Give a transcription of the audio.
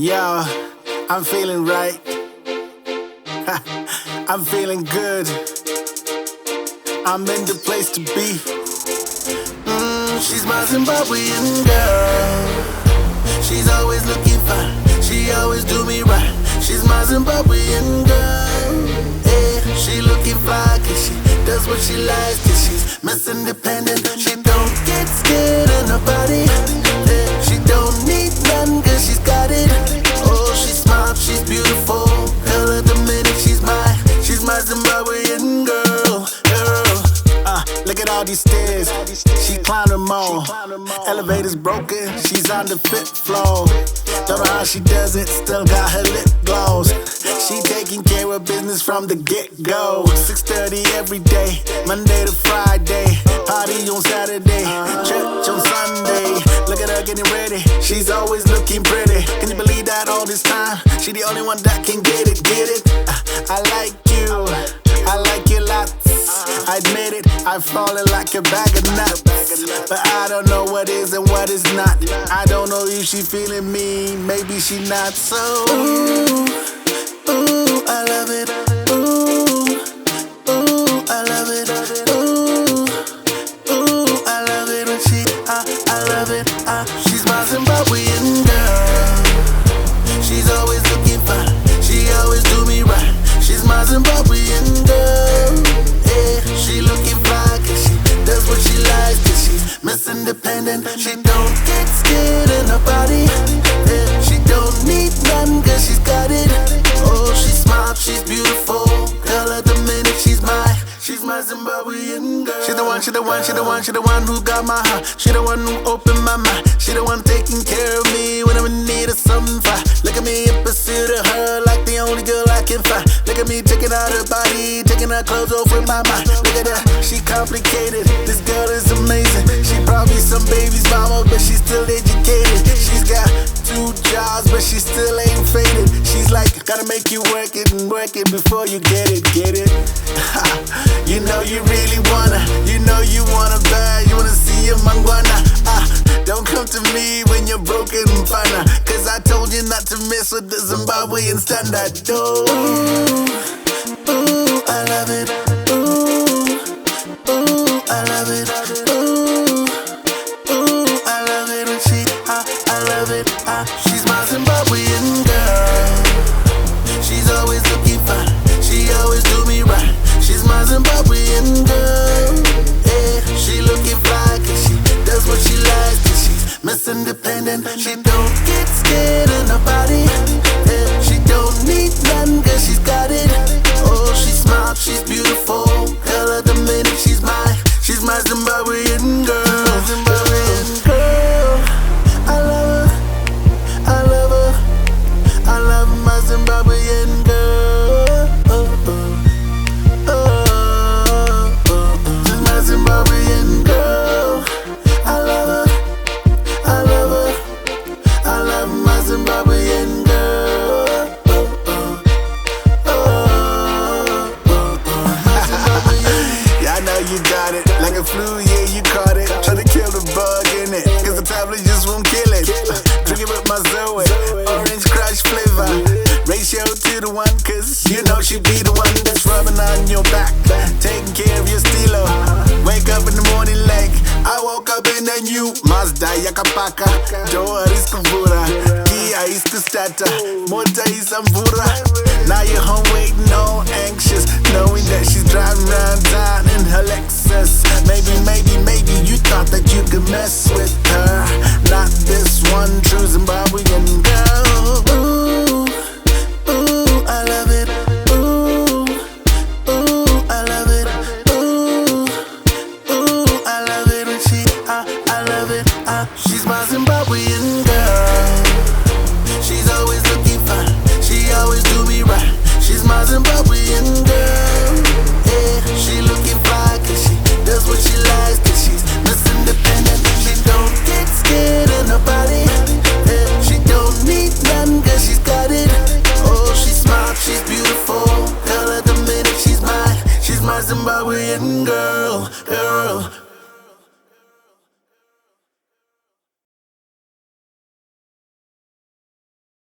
Yo, I'm feeling right. I'm feeling good. I'm in the place to be. She's my Zimbabwean girl. She's always looking fine. She always do me right. She's my Zimbabwean girl. Yeah, she looking fly cause she does what she likes. Cause she's Miss Independent. She don't get scared of nobody. Yeah, she don't need none cause she's got it. Oh, she's smart, she's beautiful. Hell of the minute, she's my Zimbabwean girl. Look at all these stairs, she climbed them all. Elevator's broken, she's on the 5th floor. Don't know how she does it, still got her lip gloss. She taking care of business from the get-go. 6:30 every day, Monday to Friday. Party on Saturday, church on Sunday. Look at her getting ready, she's always looking pretty. Can you believe that all this time? She the only one that can get it, get it. I like you lots. I admit it, I've fallen like a bag of nuts. But I don't know what is and what is not. I don't know if she feeling me, maybe she not. So ooh, I love it. Ooh, I love it. Ooh, I love it when I love it. She's my Zimbabwean girl. She's always looking fine. She always do me right. She's my Zimbabwean girl. She looking fly cause she does what she likes. Cause she's Miss Independent. She don't get scared of nobody. Yeah, she don't need none cause she's got it. Oh, she's smart, she's beautiful. Girl of the minute, she's my Zimbabwean girl. She the one who got my heart. She the one who opened my mind. She the one taking care of me whenever I need something fine. Look at me in pursuit of her like the only girl I can find. Look at me taking out her body, taking her clothes off with my mind. Look at her, she complicated. This girl is amazing. She brought me some baby's mama, but she's still educated. She's got 2 jobs, but she still ain't faded. She's like, gotta make you work it and work it before you get it, get it. You know you really wanna, you know you wanna bad, you wanna see your mangwana. Don't come to me when you're broken and finer, cause I told you not to mess with the Zimbabwean standard. Ooh, I love it. Ooh, I love it. Ooh, I love it when I love it. She's my Zimbabwean girl. She's always looking fine. She always do me right. She's my Zimbabwean girl. Yeah, she looking fly cause she does what she likes. Cause she's Miss Independent. She don't get scared of nobody. Yeah, she don't need none cause she's got it. Oh, she's smart, she's beautiful. Hell of the minute, she's my Zimbabwean girl. Zimbabwean girl. I love her, I love her. I love my Zimbabwean girl. She's my Zimbabwean girl. I love her, I love her. I love my Zimbabwean girl. Yeah, I know you got it. Like a flu, yeah, you caught it. Try to kill the bug in it, cause the tablet just won't kill it. Drink it with my Zoe, orange crush flavor. Ratio 2 to 1, cause you know she be the one that's rubbing on your back, taking care of your stilo. Wake up in the morning like I woke up in a new Mazda yakapaka. Doa iskuvura, Kia iskustata, Mota isambura. Now you're home waiting all anxious, knowing that she's driving around town in her Lexus. Maybe you thought that you could mess with her. Not this